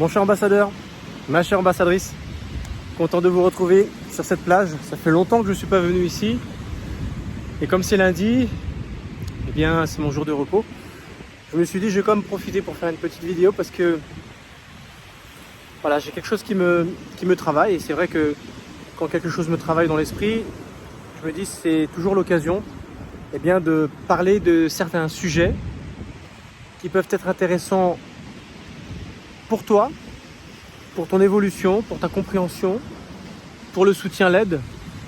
Mon cher ambassadeur, ma chère ambassadrice, content de vous retrouver sur cette plage. Ça fait longtemps que je ne suis pas venu ici. Et comme c'est lundi, eh bien c'est mon jour de repos. Je me suis dit, je vais quand même profiter pour faire une petite vidéo parce que voilà, j'ai quelque chose qui me travaille. Et c'est vrai que quand quelque chose me travaille dans l'esprit, je me dis c'est toujours l'occasion eh bien, de parler de certains sujets qui peuvent être intéressants pour toi, pour ton évolution, pour ta compréhension, pour le soutien, l'aide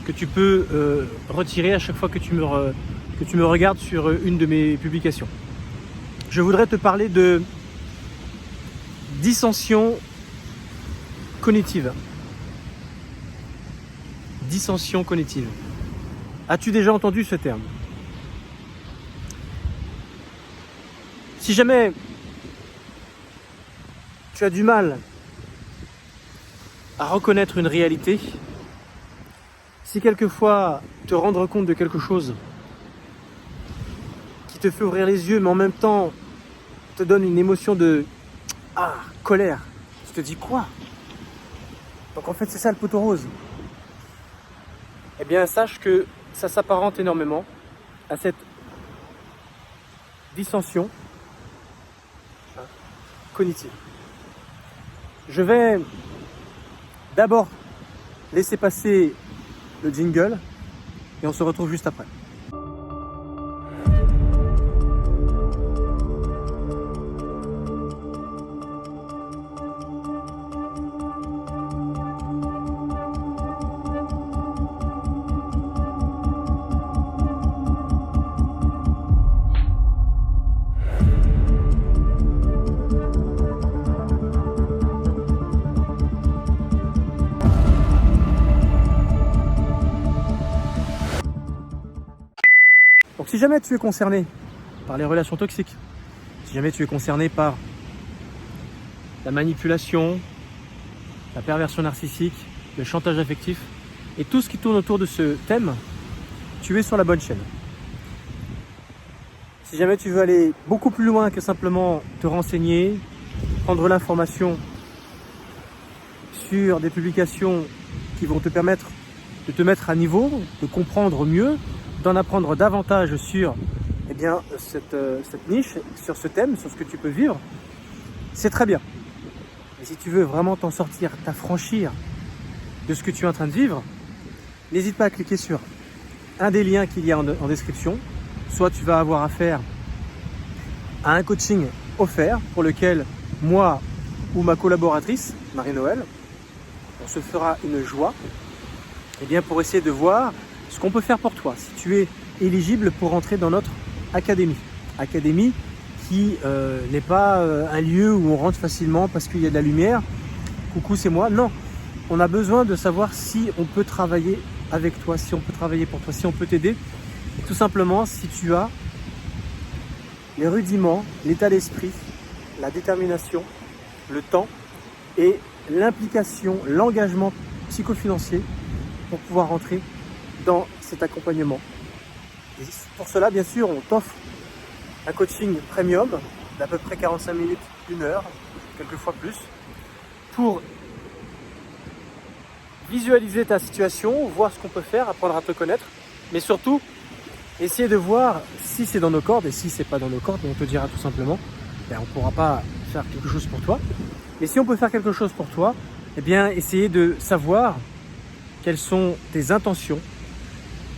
que tu peux retirer à chaque fois que tu me regardes sur une de mes publications. Je voudrais te parler de dissension cognitive. Dissension cognitive. As-tu déjà entendu ce terme? Si jamais tu as du mal à reconnaître une réalité, si quelquefois te rendre compte de quelque chose qui te fait ouvrir les yeux, mais en même temps te donne une émotion de colère, tu te dis quoi? Donc en fait c'est ça le poteau rose. Eh bien sache que ça s'apparente énormément à cette dissension cognitive. Je vais d'abord laisser passer le jingle et on se retrouve juste après. Donc si jamais tu es concerné par les relations toxiques, si jamais tu es concerné par la manipulation, la perversion narcissique, le chantage affectif et tout ce qui tourne autour de ce thème, tu es sur la bonne chaîne. Si jamais tu veux aller beaucoup plus loin que simplement te renseigner, prendre l'information sur des publications qui vont te permettre de te mettre à niveau, de comprendre mieux, d'en apprendre davantage sur cette niche, sur ce thème, sur ce que tu peux vivre, c'est très bien. Mais si tu veux vraiment t'en sortir, t'affranchir de ce que tu es en train de vivre, n'hésite pas à cliquer sur un des liens qu'il y a en description. Soit tu vas avoir affaire à un coaching offert pour lequel moi ou ma collaboratrice, Marie-Noël, on se fera une joie pour essayer de voir ce qu'on peut faire pour toi, si tu es éligible pour entrer dans notre académie. Académie qui n'est pas un lieu où on rentre facilement parce qu'il y a de la lumière. Coucou, c'est moi. Non, on a besoin de savoir si on peut travailler avec toi, si on peut travailler pour toi, si on peut t'aider. Tout simplement, si tu as les rudiments, l'état d'esprit, la détermination, le temps et l'implication, l'engagement psychofinancier pour pouvoir rentrer dans cet accompagnement. Et pour cela, bien sûr, on t'offre un coaching premium d'à peu près 45 minutes, 1 heure, quelquefois plus, pour visualiser ta situation, voir ce qu'on peut faire, apprendre à te connaître, mais surtout, essayer de voir si c'est dans nos cordes, et si c'est pas dans nos cordes, on te dira tout simplement, on ne pourra pas faire quelque chose pour toi. Mais si on peut faire quelque chose pour toi, essayer de savoir quelles sont tes intentions,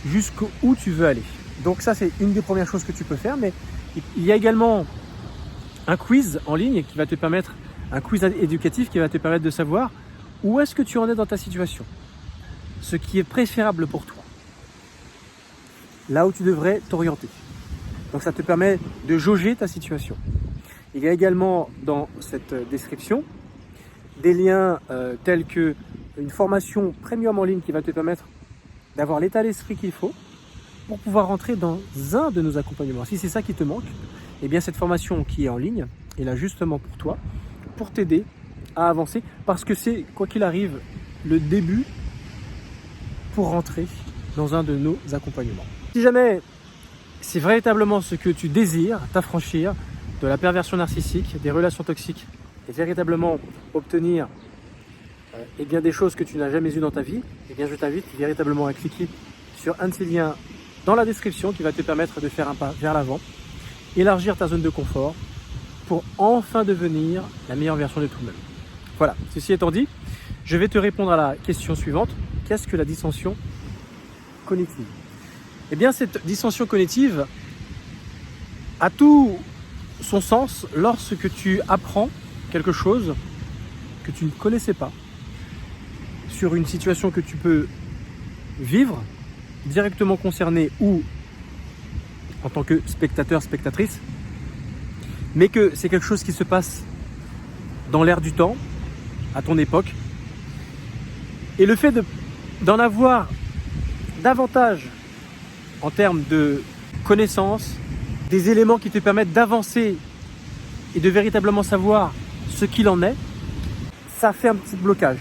jusqu'où tu veux aller. Donc ça, c'est une des premières choses que tu peux faire, mais il y a également un quiz en ligne qui va te permettre, un quiz éducatif qui va te permettre de savoir où est-ce que tu en es dans ta situation, ce qui est préférable pour toi, là où tu devrais t'orienter. Donc ça te permet de jauger ta situation. Il y a également dans cette description des liens tels que une formation premium en ligne qui va te permettre d'avoir l'état d'esprit qu'il faut pour pouvoir rentrer dans un de nos accompagnements. Si c'est ça qui te manque, cette formation qui est en ligne est là justement pour toi, pour t'aider à avancer, parce que c'est, quoi qu'il arrive, le début pour rentrer dans un de nos accompagnements. Si jamais c'est véritablement ce que tu désires, t'affranchir de la perversion narcissique, des relations toxiques et véritablement obtenir eh bien, des choses que tu n'as jamais eues dans ta vie, eh bien, je t'invite véritablement à cliquer sur un de ces liens dans la description qui va te permettre de faire un pas vers l'avant, élargir ta zone de confort pour enfin devenir la meilleure version de toi-même. Voilà, ceci étant dit, je vais te répondre à la question suivante. Qu'est-ce que la dissension cognitive? Eh bien, cette dissension cognitive a tout son sens lorsque tu apprends quelque chose que tu ne connaissais pas sur une situation que tu peux vivre directement concerné ou en tant que spectateur, spectatrice, mais que c'est quelque chose qui se passe dans l'air du temps, à ton époque. Et le fait d'en avoir davantage en termes de connaissances, des éléments qui te permettent d'avancer et de véritablement savoir ce qu'il en est, ça fait un petit blocage.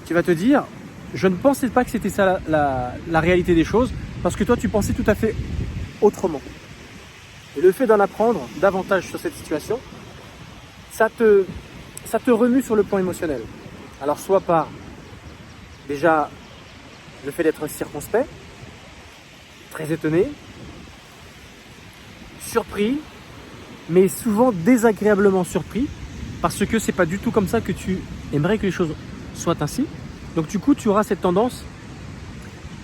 Tu vas te dire, je ne pensais pas que c'était ça la réalité des choses, parce que toi tu pensais tout à fait autrement. Et le fait d'en apprendre davantage sur cette situation, ça te remue sur le plan émotionnel. Alors soit par déjà le fait d'être circonspect, très étonné, surpris, mais souvent désagréablement surpris, parce que c'est pas du tout comme ça que tu aimerais que les choses soient ainsi. Donc du coup, tu auras cette tendance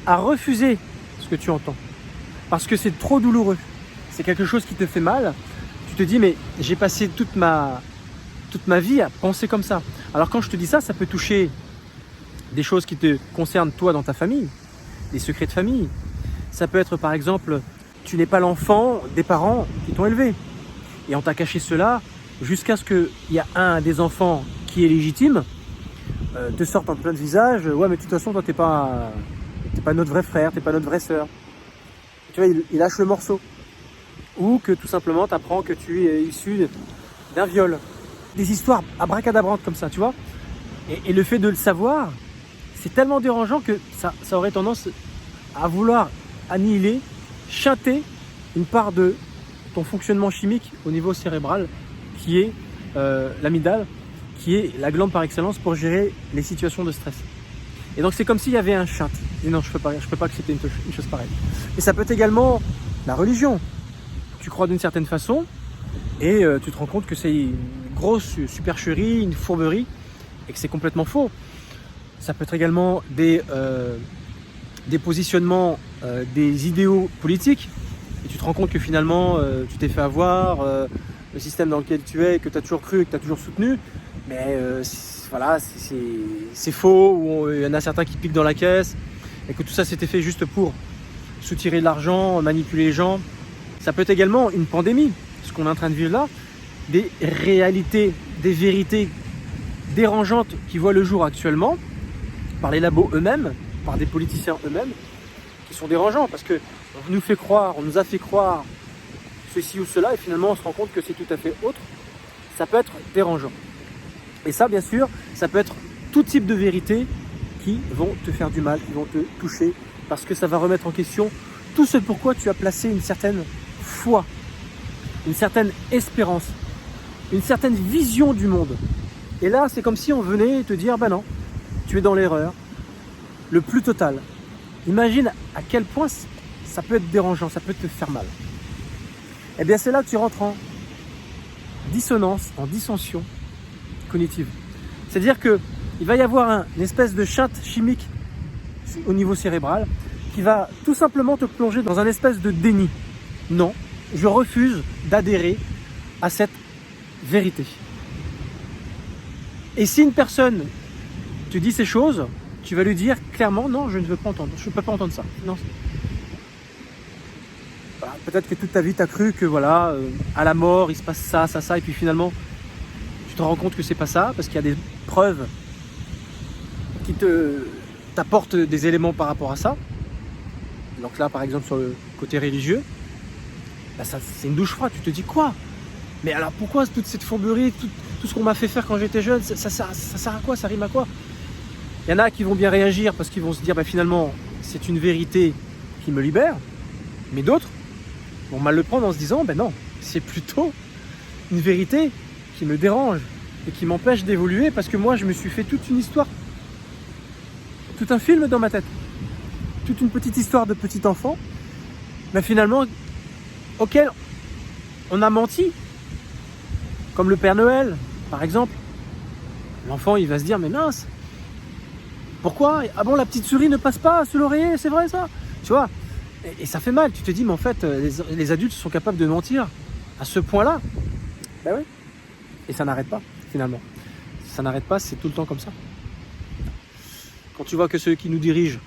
à refuser ce que tu entends, parce que c'est trop douloureux. C'est quelque chose qui te fait mal. Tu te dis, mais j'ai passé toute ma vie à penser comme ça. Alors quand je te dis ça, ça peut toucher des choses qui te concernent toi dans ta famille, des secrets de famille. Ça peut être par exemple, tu n'es pas l'enfant des parents qui t'ont élevé. Et on t'a caché cela jusqu'à ce qu'il y a un des enfants qui est légitime, te sorte en plein de visage, ouais mais de toute façon toi t'es pas notre vrai frère, t'es pas notre vraie sœur. Tu vois, il lâche le morceau. Ou que tout simplement tu apprends que tu es issu d'un viol. Des histoires abracadabrantes comme ça, tu vois. Et le fait de le savoir, c'est tellement dérangeant que ça aurait tendance à vouloir annihiler, chanter une part de ton fonctionnement chimique au niveau cérébral qui est l'amygdale, qui est la glande par excellence pour gérer les situations de stress. Et donc c'est comme s'il y avait un chinte. Et non, je peux pas accepter une chose pareille. Et ça peut être également la religion. Tu crois d'une certaine façon et tu te rends compte que c'est une grosse supercherie, une fourberie et que c'est complètement faux. Ça peut être également des positionnements, des idéaux politiques et tu te rends compte que finalement tu t'es fait avoir, le système dans lequel tu es, que tu as toujours cru et que tu as toujours soutenu, mais voilà, c'est faux, ou il y en a certains qui piquent dans la caisse et que tout ça c'était fait juste pour soutirer de l'argent, manipuler les gens. Ça peut être également une pandémie, ce qu'on est en train de vivre là, des réalités, des vérités dérangeantes qui voient le jour actuellement par les labos eux-mêmes, par des politiciens eux-mêmes, qui sont dérangeants parce qu'on nous a fait croire ceci ou cela et finalement on se rend compte que c'est tout à fait autre. Ça peut être dérangeant. Et ça, bien sûr, ça peut être tout type de vérités qui vont te faire du mal, qui vont te toucher, parce que ça va remettre en question tout ce pourquoi tu as placé une certaine foi, une certaine espérance, une certaine vision du monde. Et là, c'est comme si on venait te dire, ben non, tu es dans l'erreur, le plus total. Imagine à quel point ça peut être dérangeant, ça peut te faire mal. Eh bien, c'est là que tu rentres en dissonance, en dissension cognitive. C'est-à-dire qu'il va y avoir une espèce de chinte chimique au niveau cérébral qui va tout simplement te plonger dans un espèce de déni. Non, je refuse d'adhérer à cette vérité. Et si une personne te dit ces choses, tu vas lui dire clairement, non, je ne veux pas entendre, je ne peux pas entendre ça. Non. Voilà, peut-être que toute ta vie, tu as cru que voilà, à la mort, il se passe ça, ça, ça, et puis finalement, tu te rends compte que c'est pas ça, parce qu'il y a des preuves qui t'apportent des éléments par rapport à ça. Donc là, par exemple, sur le côté religieux, bah ça, c'est une douche froide. Tu te dis quoi? Mais alors pourquoi toute cette fourberie, tout ce qu'on m'a fait faire quand j'étais jeune, ça sert à quoi? Ça rime à quoi? Il y en a qui vont bien réagir parce qu'ils vont se dire bah, finalement, c'est une vérité qui me libère. Mais d'autres vont mal le prendre en se disant ben non, c'est plutôt une vérité qui me dérange et qui m'empêche d'évoluer parce que moi je me suis fait toute une histoire, tout un film dans ma tête, toute une petite histoire de petit enfant, mais finalement auquel on a menti, comme le Père Noël par exemple. L'enfant il va se dire mais mince, pourquoi? Ah bon, la petite souris ne passe pas sous l'oreiller, c'est vrai ça? Tu vois, et ça fait mal, tu te dis mais en fait les adultes sont capables de mentir à ce point-là. Ben oui. Et ça n'arrête pas finalement. Ça n'arrête pas, c'est tout le temps comme ça. Quand tu vois que ceux qui nous dirigent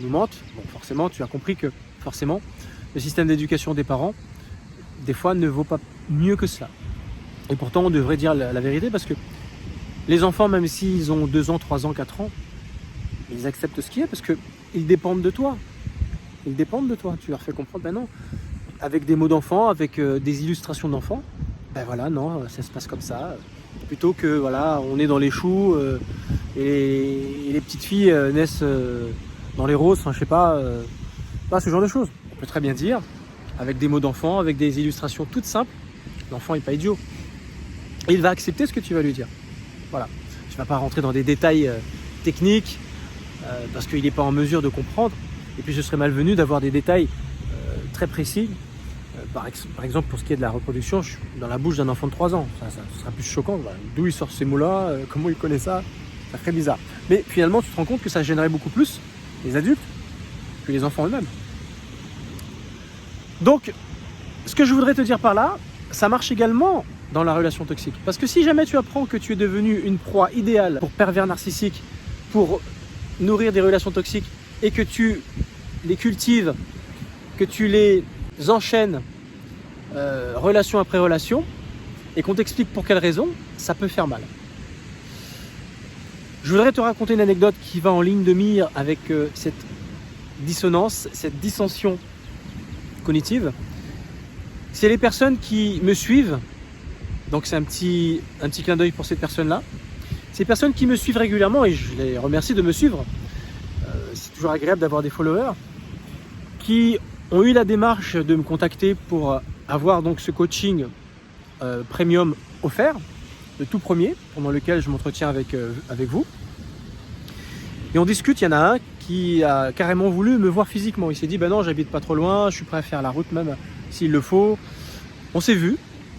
nous mentent, bon forcément tu as compris que forcément le système d'éducation des parents des fois ne vaut pas mieux que cela. Et pourtant on devrait dire la vérité parce que les enfants, même s'ils ont 2 ans, 3 ans, 4 ans, ils acceptent ce qui est parce qu'ils dépendent de toi. Ils dépendent de toi. Tu leur fais comprendre, ben non, avec des mots d'enfant, avec des illustrations d'enfants, ben voilà, non, ça se passe comme ça. Plutôt que, voilà, on est dans les choux et les petites filles naissent dans les roses, enfin, je sais pas, ce genre de choses. On peut très bien dire, avec des mots d'enfant, avec des illustrations toutes simples, l'enfant n'est pas idiot. Et il va accepter ce que tu vas lui dire. Voilà. Tu ne vas pas rentrer dans des détails techniques parce qu'il n'est pas en mesure de comprendre. Et puis ce serait malvenu d'avoir des détails très précis. Par exemple, pour ce qui est de la reproduction, je suis dans la bouche d'un enfant de 3 ans. Ça sera plus choquant. Voilà. D'où il sort ces mots-là, comment il connaît ça? Ça ferait bizarre. Mais finalement, tu te rends compte que ça gênerait beaucoup plus les adultes que les enfants eux-mêmes. Donc, ce que je voudrais te dire par là, ça marche également dans la relation toxique. Parce que si jamais tu apprends que tu es devenu une proie idéale pour pervers narcissiques, pour nourrir des relations toxiques, et que tu les cultives, que tu les enchaînes relation après relation, et qu'on t'explique pour quelle raison, ça peut faire mal. Je voudrais te raconter une anecdote qui va en ligne de mire avec cette dissonance, cette dissension cognitive. C'est les personnes qui me suivent. Donc c'est un petit clin d'œil pour ces personnes-là. Ces personnes qui me suivent régulièrement, et je les remercie de me suivre, c'est toujours agréable d'avoir des followers, qui ont eu la démarche de me contacter pour avoir donc ce coaching premium offert, le tout premier, pendant lequel je m'entretiens avec vous. Et on discute, il y en a un qui a carrément voulu me voir physiquement. Il s'est dit, ben non, j'habite pas trop loin, je suis prêt à faire la route même s'il le faut. On s'est vu,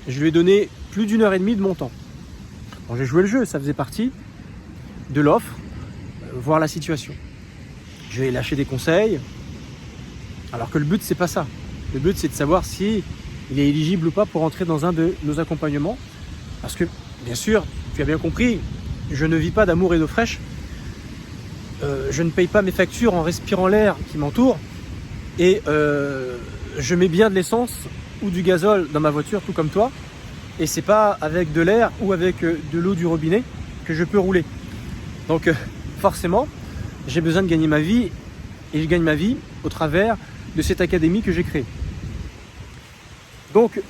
je lui ai donné plus d'1h30 de mon temps. Bon, j'ai joué le jeu, ça faisait partie de l'offre, voir la situation. Je vais lâcher des conseils, alors que le but c'est pas ça. Le but c'est de savoir si il est éligible ou pas pour entrer dans un de nos accompagnements. Parce que, bien sûr, tu as bien compris, je ne vis pas d'amour et d'eau fraîche. Je ne paye pas mes factures en respirant l'air qui m'entoure. Et je mets bien de l'essence ou du gazole dans ma voiture, tout comme toi. Et c'est pas avec de l'air ou avec de l'eau du robinet que je peux rouler. Donc forcément, j'ai besoin de gagner ma vie. Et je gagne ma vie au travers de cette académie que j'ai créée. Donc,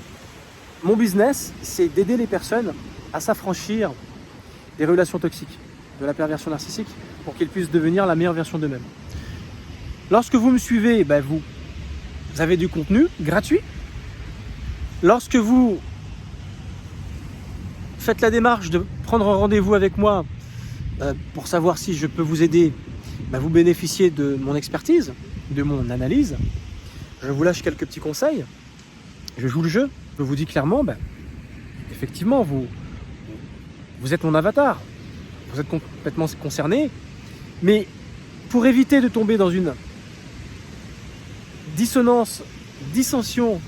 mon business, c'est d'aider les personnes à s'affranchir des relations toxiques, de la perversion narcissique, pour qu'ils puissent devenir la meilleure version d'eux-mêmes. Lorsque vous me suivez, ben vous avez du contenu gratuit. Lorsque vous faites la démarche de prendre un rendez-vous avec moi pour savoir si je peux vous aider, ben vous bénéficiez de mon expertise, de mon analyse. Je vous lâche quelques petits conseils. Je joue le jeu. Je vous dis clairement, ben, effectivement, vous êtes mon avatar. Vous êtes complètement concerné. Mais pour éviter de tomber dans une dissension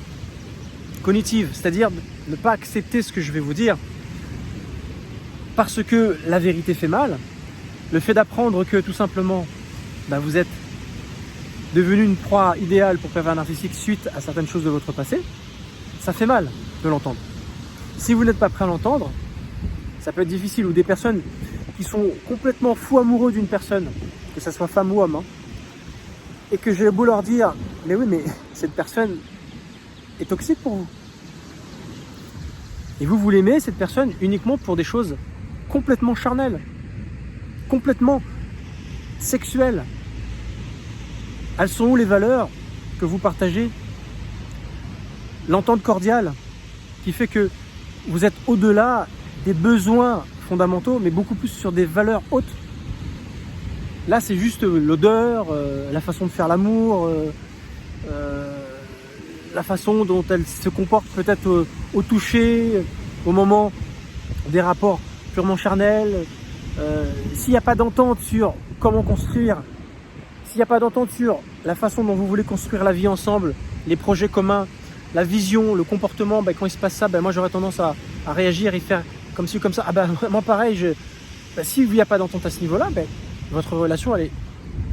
cognitive, c'est-à-dire ne pas accepter ce que je vais vous dire parce que la vérité fait mal, le fait d'apprendre que tout simplement ben, vous êtes devenu une proie idéale pour pervers narcissique suite à certaines choses de votre passé, ça fait mal de l'entendre. Si vous n'êtes pas prêt à l'entendre, ça peut être difficile. Ou des personnes qui sont complètement fous amoureux d'une personne, que ce soit femme ou homme, hein, et que j'ai beau leur dire, mais oui, mais cette personne est toxique pour vous. Et vous l'aimez, cette personne, uniquement pour des choses complètement charnelles, complètement sexuelles. Elles sont où les valeurs que vous partagez? L'entente cordiale qui fait que vous êtes au-delà des besoins fondamentaux, mais beaucoup plus sur des valeurs hautes. Là, c'est juste l'odeur, la façon de faire l'amour, la façon dont elle se comporte peut-être au toucher, au moment des rapports purement charnels. S'il n'y a pas d'entente sur comment construire, s'il n'y a pas d'entente sur la façon dont vous voulez construire la vie ensemble, les projets communs, la vision, le comportement, quand il se passe ça, moi j'aurais tendance à réagir et faire comme ci ou comme ça. Moi pareil, s'il n'y a pas d'entente à ce niveau-là, votre relation elle est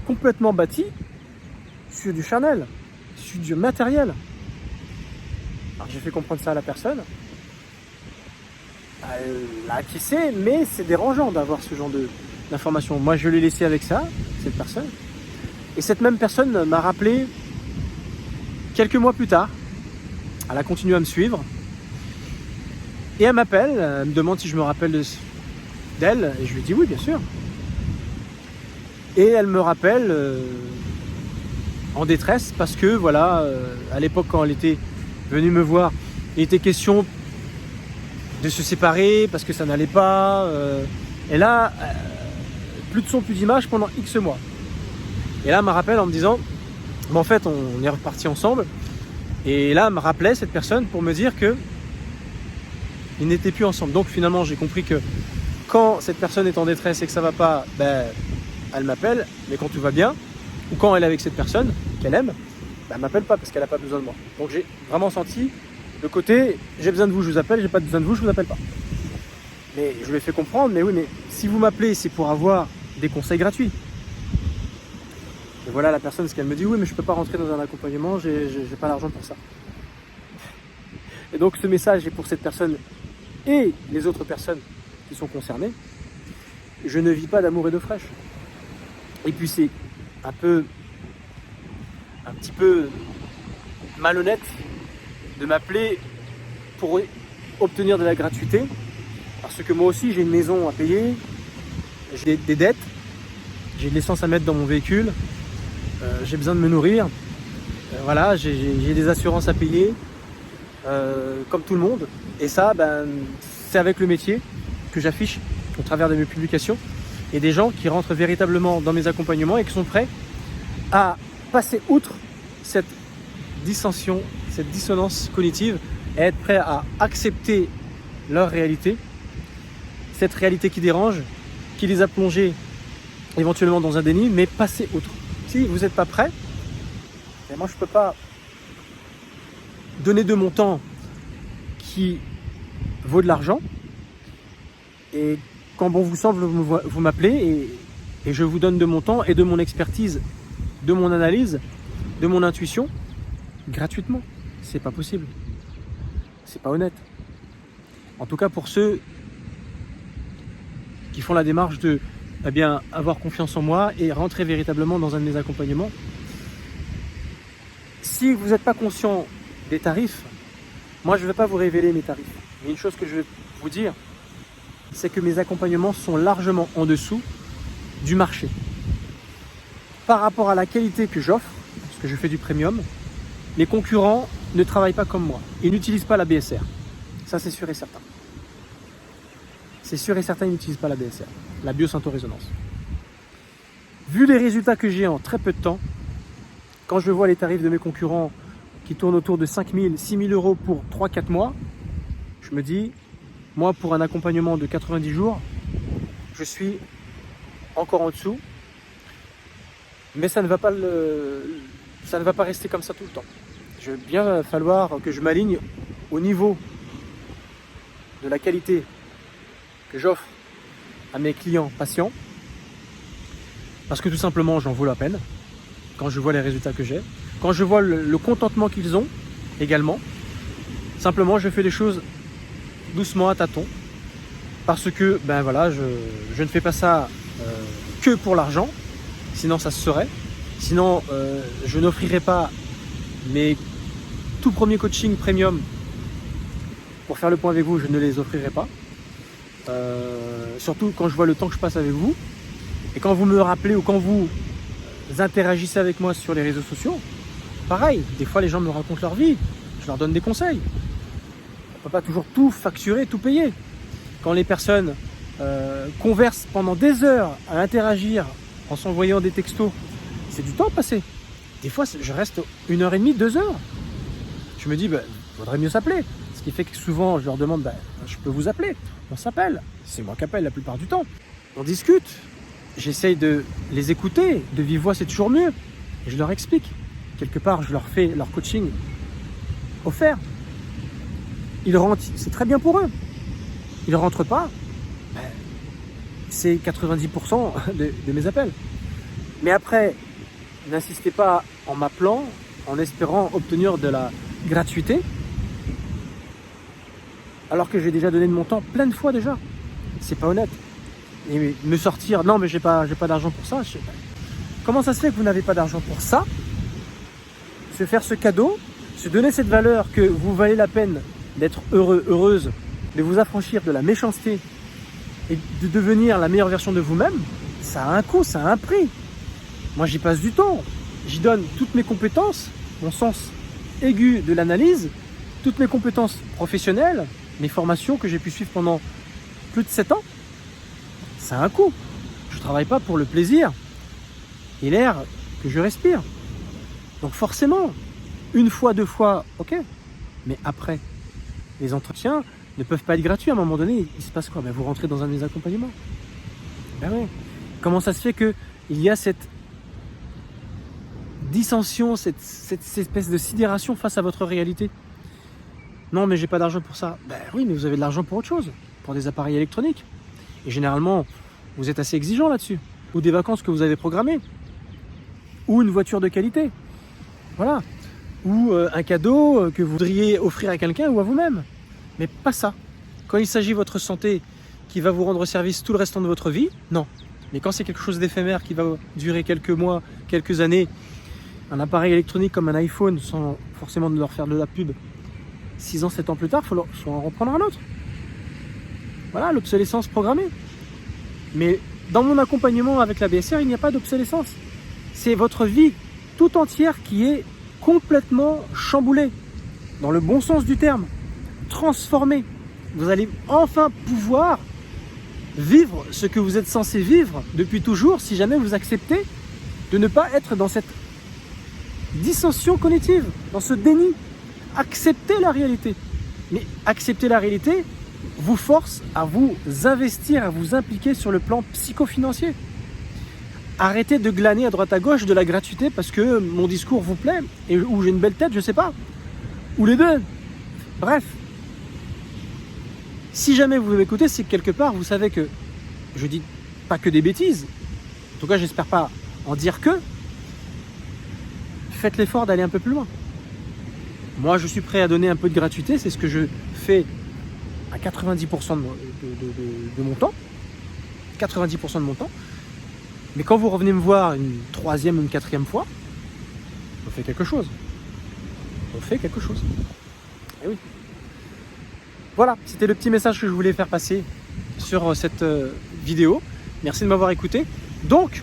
complètement bâtie sur du charnel, sur du matériel. Alors j'ai fait comprendre ça à la personne. Elle l'a acquiescé, mais c'est dérangeant d'avoir ce genre d'informations. Moi je l'ai laissé avec ça, cette personne. Et cette même personne m'a rappelé quelques mois plus tard. Elle a continué à me suivre. Et elle m'appelle, elle me demande si je me rappelle d'elle. Et je lui dis oui, bien sûr. Et elle me rappelle en détresse parce que, voilà, à l'époque, quand elle était venue me voir, il était question de se séparer parce que ça n'allait pas. Et là, plus de son, plus d'image pendant X mois. Et là, elle me rappelle en me disant, en fait, on est reparti ensemble. Et là, elle me rappelait, cette personne, pour me dire que ils n'étaient plus ensemble. Donc finalement, j'ai compris que quand cette personne est en détresse et que ça va pas, elle m'appelle. Mais quand tout va bien, ou quand elle est avec cette personne qu'elle aime, elle m'appelle pas parce qu'elle n'a pas besoin de moi. Donc j'ai vraiment senti le côté, j'ai besoin de vous, je vous appelle, j'ai pas besoin de vous, je vous appelle pas. Mais je lui ai fait comprendre, mais oui, mais si vous m'appelez, c'est pour avoir des conseils gratuits. Et voilà la personne, ce qu'elle me dit, oui, mais je peux pas rentrer dans un accompagnement, j'ai pas l'argent pour ça. Et donc ce message est pour cette personne et les autres personnes qui sont concernées. Je ne vis pas d'amour et d'eau fraîche. Et puis c'est un petit peu malhonnête de m'appeler pour obtenir de la gratuité, parce que moi aussi j'ai une maison à payer, j'ai des dettes, j'ai de l'essence à mettre dans mon véhicule, j'ai besoin de me nourrir, voilà, j'ai des assurances à payer, comme tout le monde. Et ça, c'est avec le métier que j'affiche au travers de mes publications et des gens qui rentrent véritablement dans mes accompagnements et qui sont prêts à passer outre cette dissension, cette dissonance cognitive et être prêts à accepter leur réalité, cette réalité qui dérange, qui les a plongés éventuellement dans un déni, mais passer outre. Si vous n'êtes pas prêts, moi je ne peux pas donner de mon temps qui vaut de l'argent, et quand bon vous semble, vous m'appelez et je vous donne de mon temps et de mon expertise, de mon analyse, de mon intuition, gratuitement. C'est pas possible. C'est pas honnête. En tout cas pour ceux qui font la démarche de avoir confiance en moi et rentrer véritablement dans un de mes accompagnements. Si vous n'êtes pas conscient des tarifs, moi je ne vais pas vous révéler mes tarifs. Mais une chose que je vais vous dire, c'est que mes accompagnements sont largement en dessous du marché. Par rapport à la qualité que j'offre, parce que je fais du premium, les concurrents ne travaillent pas comme moi. Ils n'utilisent pas la BSR. Ça c'est sûr et certain. C'est sûr et certain, ils n'utilisent pas la BSR, la biosyntho-résonance. Vu les résultats que j'ai en très peu de temps, quand je vois les tarifs de mes concurrents qui tournent autour de 5 000, 6 000 euros pour 3-4 mois, je me dis, moi pour un accompagnement de 90 jours, je suis encore en dessous, mais ça ne va pas rester comme ça tout le temps. Il va bien falloir que je m'aligne au niveau de la qualité que j'offre à mes clients patients, parce que tout simplement j'en vaux la peine quand je vois les résultats que j'ai, quand je vois le contentement qu'ils ont également. Simplement je fais les choses doucement, à tâtons, parce que je ne fais pas ça que pour l'argent, sinon ça se saurait, sinon je n'offrirai pas mes tout premiers coaching premium pour faire le point avec vous, je ne les offrirai pas. Surtout quand je vois le temps que je passe avec vous et quand vous me rappelez ou quand vous interagissez avec moi sur les réseaux sociaux, pareil, des fois les gens me racontent leur vie, je leur donne des conseils. On ne peut pas toujours tout facturer, tout payer. Quand les personnes conversent pendant des heures à interagir en s'envoyant des textos, c'est du temps passé. Des fois, je reste 1h30, 2 heures. Je me dis, il vaudrait mieux s'appeler. Ce qui fait que souvent, je leur demande, je peux vous appeler. On s'appelle. C'est moi qui appelle la plupart du temps. On discute. J'essaye de les écouter. De vive voix, c'est toujours mieux. Et je leur explique. Quelque part, je leur fais leur coaching offert. Ils rentrent, c'est très bien pour eux. Ils ne rentrent pas. C'est 90% de mes appels. Mais après, n'insistez pas en m'appelant, en espérant obtenir de la gratuité, alors que j'ai déjà donné de mon temps plein de fois déjà. C'est pas honnête. Et me sortir, non mais j'ai pas d'argent pour ça. Comment ça se fait que vous n'avez pas d'argent pour ça? Se faire ce cadeau, se donner cette valeur que vous valez la peine d'être heureux, heureuse, de vous affranchir de la méchanceté et de devenir la meilleure version de vous-même, ça a un coût, ça a un prix. Moi, j'y passe du temps. J'y donne toutes mes compétences, mon sens aigu de l'analyse, toutes mes compétences professionnelles, mes formations que j'ai pu suivre pendant plus de 7 ans. Ça a un coût. Je ne travaille pas pour le plaisir et l'air que je respire. Donc forcément, une fois, 2 fois, ok. Mais après, les entretiens ne peuvent pas être gratuits. À un moment donné, il se passe quoi? Vous rentrez dans un de mes accompagnements. Ben oui. Comment ça se fait qu'il y a cette dissension, cette espèce de sidération face à votre réalité? Non, mais j'ai pas d'argent pour ça. Ben oui, mais vous avez de l'argent pour autre chose, pour des appareils électroniques. Et généralement, vous êtes assez exigeant là-dessus. Ou des vacances que vous avez programmées. Ou une voiture de qualité. Voilà. Ou un cadeau que vous voudriez offrir à quelqu'un ou à vous-même. Mais pas ça. Quand il s'agit de votre santé qui va vous rendre service tout le restant de votre vie, non. Mais quand c'est quelque chose d'éphémère qui va durer quelques mois, quelques années, un appareil électronique comme un iPhone, sans forcément de leur faire de la pub, 6 ans, 7 ans plus tard, il faut en reprendre un autre. Voilà, l'obsolescence programmée. Mais dans mon accompagnement avec la BSR, il n'y a pas d'obsolescence. C'est votre vie tout entière qui est complètement chamboulée, dans le bon sens du terme, transformée. Vous allez enfin pouvoir vivre ce que vous êtes censé vivre depuis toujours, si jamais vous acceptez de ne pas être dans cette dissension cognitive, dans ce déni. Acceptez la réalité. Mais accepter la réalité vous force à vous investir, à vous impliquer sur le plan psycho-financier. Arrêtez de glaner à droite à gauche de la gratuité parce que mon discours vous plaît, ou j'ai une belle tête, je sais pas. Ou les deux. Bref. Si jamais vous m'écoutez, c'est que quelque part, vous savez que je dis pas que des bêtises. En tout cas, j'espère pas en dire que. Faites l'effort d'aller un peu plus loin. Moi, je suis prêt à donner un peu de gratuité. C'est ce que je fais à 90% de mon temps. 90% de mon temps. Mais quand vous revenez me voir une 3e ou une 4e fois, on fait quelque chose. On fait quelque chose. Et oui. Voilà, c'était le petit message que je voulais faire passer sur cette vidéo. Merci de m'avoir écouté. Donc,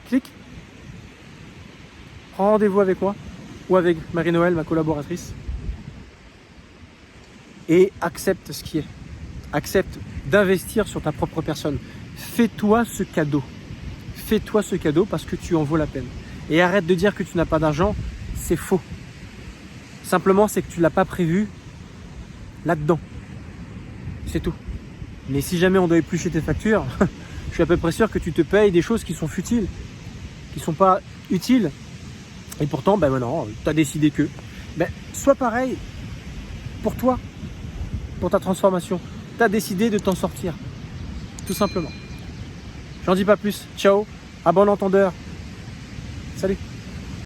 clique. Prends rendez-vous avec moi ou avec Marie-Noël, ma collaboratrice. Et accepte ce qui est. Accepte d'investir sur ta propre personne. Fais-toi ce cadeau. Fais-toi ce cadeau parce que tu en vaux la peine. Et arrête de dire que tu n'as pas d'argent, c'est faux. Simplement, c'est que tu ne l'as pas prévu là-dedans. C'est tout. Mais si jamais on doit éplucher tes factures, je suis à peu près sûr que tu te payes des choses qui sont futiles, qui ne sont pas utiles. Et pourtant, non, tu as décidé que. Sois pareil pour toi, pour ta transformation. Tu as décidé de t'en sortir. Tout simplement. J'en dis pas plus. Ciao. À bon entendeur. Salut.